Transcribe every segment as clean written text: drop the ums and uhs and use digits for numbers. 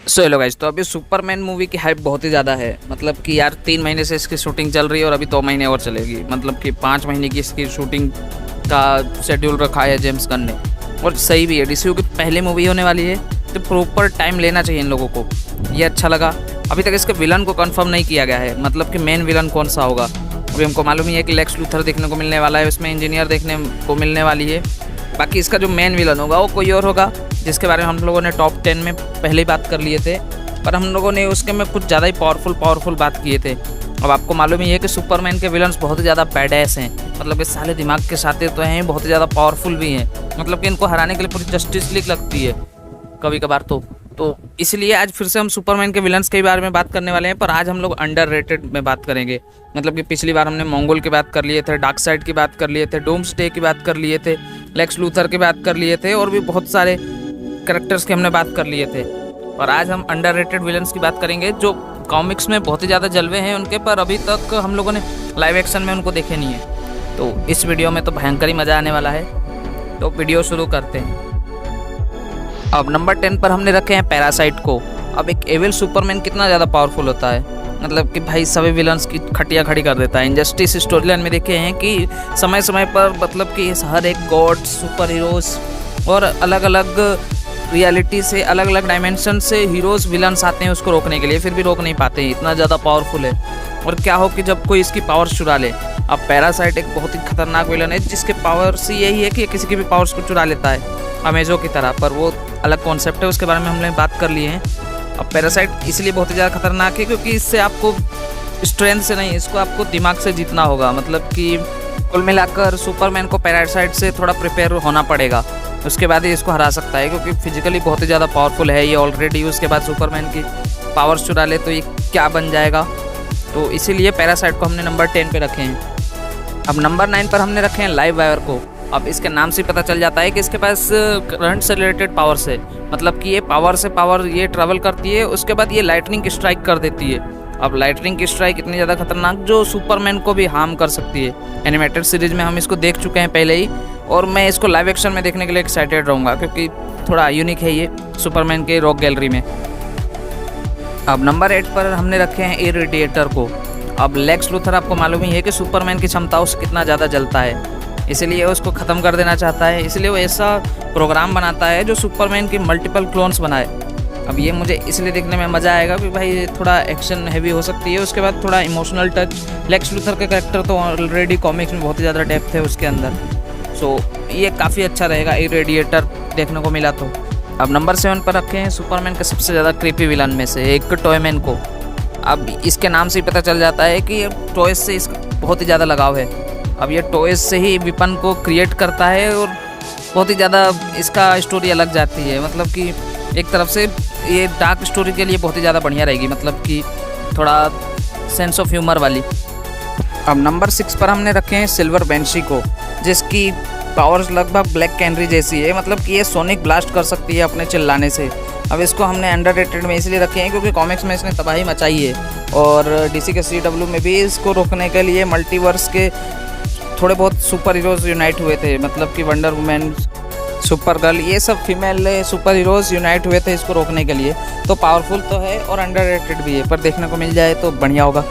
So hello guys, तो अभी Superman movie की हाइप बहुत ही ज़्यादा है। मतलब कि यार 3 महीने से इसकी शूटिंग चल रही है और अभी 2 महीने और चलेगी। मतलब कि 5 महीने की इसकी शूटिंग का शेड्यूल रखा है जेम्स गन ने। और सही भी है, डीसीयू की पहली मूवी होने वाली है तो प्रॉपर टाइम लेना चाहिए इन लोगों को। ये अच्छा लगा। अभी तक इसके विलन को कंफर्म नहीं किया गया है, मतलब कि मेन विलन कौन सा होगा। अभी हमको मालूम ही है कि लेक्स लूथर देखने को मिलने वाला है, उसमें इंजीनियर देखने को मिलने वाली है। बाकी इसका जो मेन विलन होगा वो कोई और होगा, जिसके बारे में हम लोगों ने टॉप 10 में पहले ही बात कर लिए थे, पर हम लोगों ने उसके में कुछ ज़्यादा ही पावरफुल बात किए थे। अब आपको मालूम ही है कि सुपरमैन के विलन्स बहुत ही ज़्यादा बैडएस हैं। मतलब कि साले दिमाग के साथ तो हैं, बहुत ही ज़्यादा पावरफुल भी हैं। मतलब कि इनको हराने के लिए पूरी जस्टिस लीग लगती है कभी कभार तो इसलिए आज फिर से हम सुपरमैन के विलन्स के बारे में बात करने वाले हैं। पर आज हम लोग अंडररेटेड में बात करेंगे। मतलब कि पिछली बार हमने मंगोल की बात कर लिए थे, डार्क साइड की बात कर लिए थे, डूम्सडे की बात कर लिए थे, लेक्स लूथर की बात कर लिए थे, और भी बहुत सारे कैरेक्टर्स की हमने बात कर लिए थे। और आज हम अंडररेटेड विलन्स की बात करेंगे जो कॉमिक्स में बहुत ही ज़्यादा जलवे हैं उनके, पर अभी तक हम लोगों ने लाइव एक्शन में उनको देखे नहीं है। तो इस वीडियो में तो भयंकर ही मज़ा आने वाला है। तो वीडियो शुरू करते हैं। अब नंबर 10 पर हमने रखे हैं पैरासाइट को। अब एक एविल सुपरमैन कितना ज़्यादा पावरफुल होता है, मतलब कि भाई सभी विलन्स की खटिया खड़ी कर देता है। इंजस्टिस स्टोरी लाइन में देखे हैं कि समय समय पर मतलब कि हर एक गॉड, सुपर हीरोज़ और अलग अलग रियलिटी से, अलग अलग डायमेंशन से हीरोज़ विलन्स आते हैं उसको रोकने के लिए, फिर भी रोक नहीं पाते हैं, इतना ज़्यादा पावरफुल है। और क्या हो कि जब कोई इसकी पावर्स चुरा ले। अब पैरासाइट एक बहुत ही खतरनाक विलन है जिसके पावर्स यही है कि ये किसी की भी पावर्स को चुरा लेता है, अमेजो की तरह। पर वो अलग कॉन्सेप्ट है, उसके बारे में हमने बात कर लिए हैं। अब पैरासाइट इसलिए बहुत ही ज़्यादा खतरनाक है क्योंकि इससे आपको स्ट्रेंथ से नहीं, इसको आपको दिमाग से जीतना होगा। मतलब कि कुल मिलाकर सुपरमैन को पैरासाइट से थोड़ा प्रिपेयर होना पड़ेगा, उसके बाद ही इसको हरा सकता है, क्योंकि फिजिकली बहुत ही ज़्यादा पावरफुल है ये ऑलरेडी। उसके बाद सुपरमैन की पावर्स चुरा ले तो ये क्या बन जाएगा। तो इसीलिए पैरासाइट को हमने नंबर 10 पे रखे हैं। अब नंबर 9 पर हमने रखे हैं लाइव वायर को। अब इसके नाम से पता चल जाता है कि इसके पास करंट से रिलेटेड पावर्स है। मतलब कि ये पावर से पावर ये ट्रैवल करती है, उसके बाद ये लाइटनिंग की स्ट्राइक कर देती है। अब लाइटनिंग की स्ट्राइक इतनी ज़्यादा खतरनाक जो सुपरमैन को भी हार्म कर सकती है। एनिमेटेड सीरीज में हम इसको देख चुके हैं पहले ही, और मैं इसको लाइव एक्शन में देखने के लिए एक्साइटेड रहूँगा क्योंकि थोड़ा यूनिक है ये सुपरमैन के रॉक गैलरी में। अब नंबर 8 पर हमने रखे हैं इरेडिएटर को। अब लेक्स लूथर आपको मालूम ही है कि सुपरमैन की क्षमताओं से कितना ज़्यादा जलता है, इसलिए उसको ख़त्म कर देना चाहता है। इसलिए वो ऐसा प्रोग्राम बनाता है जो सुपरमैन की मल्टीपल क्लोन्स बनाए। अब ये मुझे इसलिए देखने में मज़ा आएगा कि भाई ये थोड़ा एक्शन हैवी हो सकती है, उसके बाद थोड़ा इमोशनल टच। लेक्स लूथर का कैरेक्टर तो ऑलरेडी कॉमिक्स में बहुत ही ज़्यादा डेप्थ है उसके अंदर, सो ये काफ़ी अच्छा रहेगा इरेडिएटर देखने को मिला तो। अब नंबर 7 पर रखे हैं सुपरमैन के सबसे ज़्यादा क्रीपी विलन में से एक टॉयमैन को। अब इसके नाम से ही पता चल जाता है कि ये टॉयज से इसका बहुत ही ज़्यादा लगाव है। अब ये टॉयज से ही विपन को क्रिएट करता है और बहुत ही ज़्यादा इसका स्टोरी अलग जाती है। मतलब कि एक तरफ से ये डार्क स्टोरी के लिए बहुत ही ज़्यादा बढ़िया रहेगी, मतलब कि थोड़ा सेंस ऑफ ह्यूमर वाली। अब नंबर 6 पर हमने रखे हैं सिल्वर बेंशी को, जिसकी पावर्स लगभग ब्लैक कैनरी जैसी है। मतलब कि ये सोनिक ब्लास्ट कर सकती है अपने चिल्लाने से। अब इसको हमने अंडररेटेड में इसलिए रखे हैं क्योंकि कॉमिक्स में इसने तबाही मचाई है, और डीसी के CW में भी इसको रोकने के लिए मल्टीवर्स के थोड़े बहुत सुपर हीरोज़ यूनाइट हुए थे। मतलब कि वंडर वुमेन, सुपर गर्ल, ये सब फीमेल सुपर हीरोज़ यूनाइट हुए थे इसको रोकने के लिए। तो पावरफुल तो है और अंडररेटेड भी है, पर देखने को मिल जाए तो बढ़िया होगा।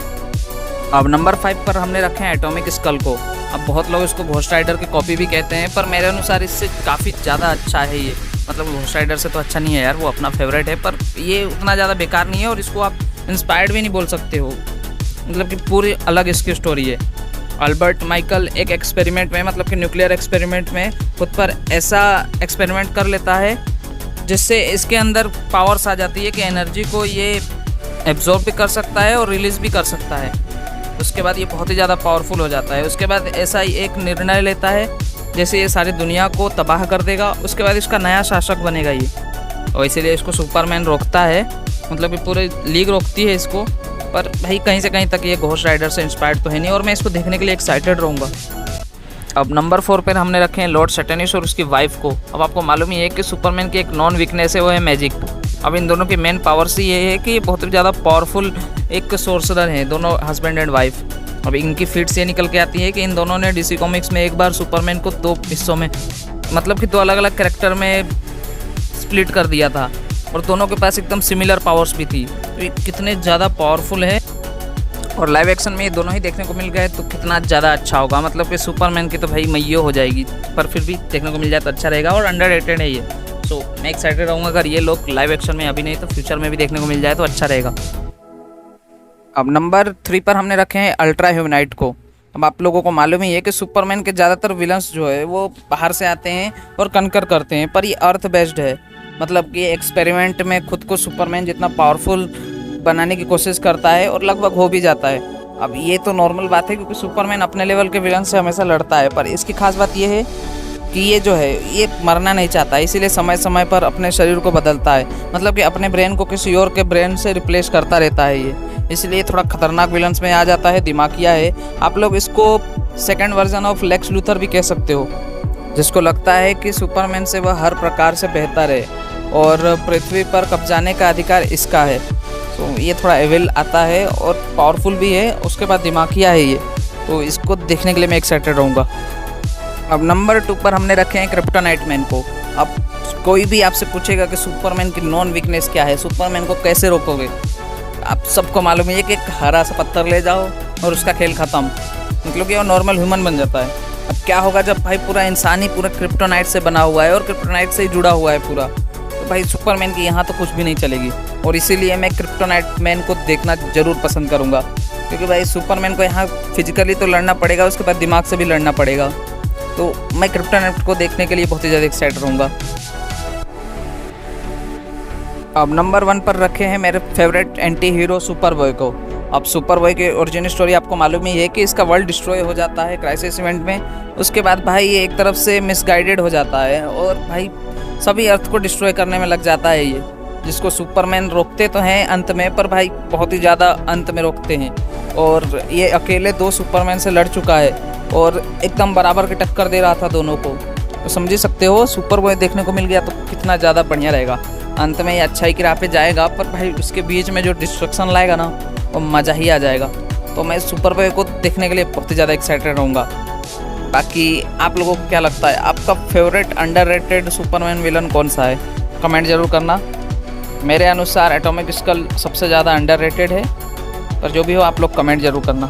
अब नंबर 5 पर हमने रखे हैं एटॉमिक स्कल को। अब बहुत लोग इसको घोस्ट राइडर की कॉपी भी कहते हैं, पर मेरे अनुसार इससे काफ़ी ज़्यादा अच्छा है ये। मतलब घोस्ट राइडर से तो अच्छा नहीं है यार, वो अपना फेवरेट है, पर ये उतना ज़्यादा बेकार नहीं है और इसको आप इंस्पायर्ड भी नहीं बोल सकते हो। मतलब कि पूरी अलग इसकी स्टोरी है। अल्बर्ट माइकल एक एक्सपेरिमेंट में, मतलब कि न्यूक्लियर एक्सपेरिमेंट में खुद पर ऐसा एक्सपेरिमेंट कर लेता है जिससे इसके अंदर पावर्स आ जाती है कि एनर्जी को ये एब्जॉर्ब भी कर सकता है और रिलीज़ भी कर सकता है। उसके बाद ये बहुत ही ज़्यादा पावरफुल हो जाता है। उसके बाद ऐसा ही एक निर्णय लेता है जैसे ये सारी दुनिया को तबाह कर देगा, उसके बाद इसका नया शासक बनेगा ये, और इसीलिए इसको सुपरमैन रोकता है। मतलब कि पूरी लीग रोकती है इसको, पर भाई कहीं से कहीं तक ये घोस्ट राइडर से इंस्पायर्ड तो है नहीं, और मैं इसको देखने के लिए एक्साइटेड रहूँगा। अब नंबर 4 पर हमने रखे हैं लॉर्ड सैटर्निस और उसकी वाइफ को। अब आपको मालूम ही है कि सुपरमैन की एक नॉन वीकनेस है, वो है मैजिक। अब इन दोनों की मेन पावर्स ये है कि बहुत ही ज़्यादा पावरफुल एक सोर्सरर हैं दोनों, हस्बैंड एंड वाइफ। अब इनकी फीट्स ये निकल के आती है कि इन दोनों ने डीसी कॉमिक्स में एक बार सुपरमैन को 2 हिस्सों में, मतलब कि 2 अलग अलग कैरेक्टर में स्प्लिट कर दिया था। और दोनों के पास एकदम सिमिलर पावर्स भी थी। तो ये कितने ज़्यादा पावरफुल है और लाइव एक्शन में ये दोनों ही देखने को मिल गए तो कितना ज़्यादा अच्छा होगा। मतलब कि सुपरमैन की तो भाई मैयो हो जाएगी, पर फिर भी देखने को मिल जाए तो अच्छा रहेगा और अंडररेटेड है ये। सो मैं एक्साइटेड रहूँगा अगर ये लोग लाइव एक्शन में, अभी नहीं तो फ्यूचर में भी देखने को मिल जाए तो अच्छा रहेगा। अब नंबर 3 पर हमने रखे हैं अल्ट्रा ह्यूमनाइट को। अब आप लोगों को मालूम ही है कि सुपरमैन के ज़्यादातर विलन्स जो है वो बाहर से आते हैं और कनकर करते हैं, पर ये अर्थ बेस्ड है। मतलब कि एक्सपेरिमेंट में खुद को सुपरमैन जितना पावरफुल बनाने की कोशिश करता है और लगभग हो भी जाता है। अब ये तो नॉर्मल बात है क्योंकि सुपरमैन अपने लेवल के विलन से हमेशा लड़ता है, पर इसकी खास बात ये है कि ये जो है ये मरना नहीं चाहता, इसीलिए समय समय पर अपने शरीर को बदलता है। मतलब कि अपने ब्रेन को किसी और के ब्रेन से रिप्लेस करता रहता है ये, इसलिए थोड़ा खतरनाक विलन्स में आ जाता है, दिमागिया है। आप लोग इसको second version of Lex Luthor भी कह सकते हो, जिसको लगता है कि सुपरमैन से वह हर प्रकार से बेहतर है और पृथ्वी पर कब्जाने का अधिकार इसका है। तो ये थोड़ा एविल आता है और पावरफुल भी है, उसके बाद दिमागिया है ये, तो इसको देखने के लिए मैं एक्साइटेड रहूँगा। अब नंबर 2 पर हमने रखे हैं क्रिप्टोनाइट मैन को। अब कोई भी आपसे पूछेगा कि सुपरमैन की नॉन वीकनेस क्या है, सुपरमैन को कैसे रोकोगे, आप सबको मालूम है कि एक हरा सा पत्थर ले जाओ और उसका खेल ख़त्म, मतलब कि वो नॉर्मल ह्यूमन बन जाता है। अब क्या होगा जब भाई पूरा इंसान ही पूरा क्रिप्टोनाइट से बना हुआ है और क्रिप्टोनाइट से ही जुड़ा हुआ है पूरा, तो भाई सुपरमैन की यहाँ तो कुछ भी नहीं चलेगी। और इसीलिए मैं क्रिप्टोनाइट मैन को देखना ज़रूर पसंद करूँगा, क्योंकि भाई सुपरमैन को यहाँ फिजिकली तो लड़ना पड़ेगा, उसके बाद दिमाग से भी लड़ना पड़ेगा। तो मैं क्रिप्टोनाइट को देखने के लिए बहुत ही ज़्यादा एक्साइटेड रहूँगा। अब नंबर 1 पर रखे हैं मेरे फेवरेट एंटी हीरो सुपरबॉय को। अब सुपरबॉय की ओरिजिन स्टोरी आपको मालूम ही है कि इसका वर्ल्ड डिस्ट्रॉय हो जाता है क्राइसिस इवेंट में। उसके बाद भाई ये एक तरफ से मिसगाइडेड हो जाता है और भाई सभी अर्थ को डिस्ट्रॉय करने में लग जाता है ये, जिसको सुपरमैन रोकते तो हैं अंत में, पर भाई बहुत ही ज़्यादा अंत में रोकते हैं। और ये अकेले 2 सुपरमैन से लड़ चुका है और एकदम बराबर की टक्कर दे रहा था दोनों को। तो समझ ही सकते हो सुपरबॉय देखने को मिल गया तो कितना ज़्यादा बढ़िया रहेगा। अंत में ये अच्छाई की राह पे जाएगा, पर भाई उसके बीच में जो डिस्ट्रक्शन लाएगा ना वो मज़ा ही आ जाएगा। तो मैं सुपरबॉय को देखने के लिए बहुत ही ज़्यादा एक्साइटेड रहूँगा। बाकी आप लोगों को क्या लगता है, आपका फेवरेट अंडररेटेड सुपरमैन विलन कौन सा है, कमेंट ज़रूर करना। मेरे अनुसार एटॉमिक स्कल सबसे ज़्यादा अंडररेटेड है, पर जो भी हो आप लोग कमेंट ज़रूर करना।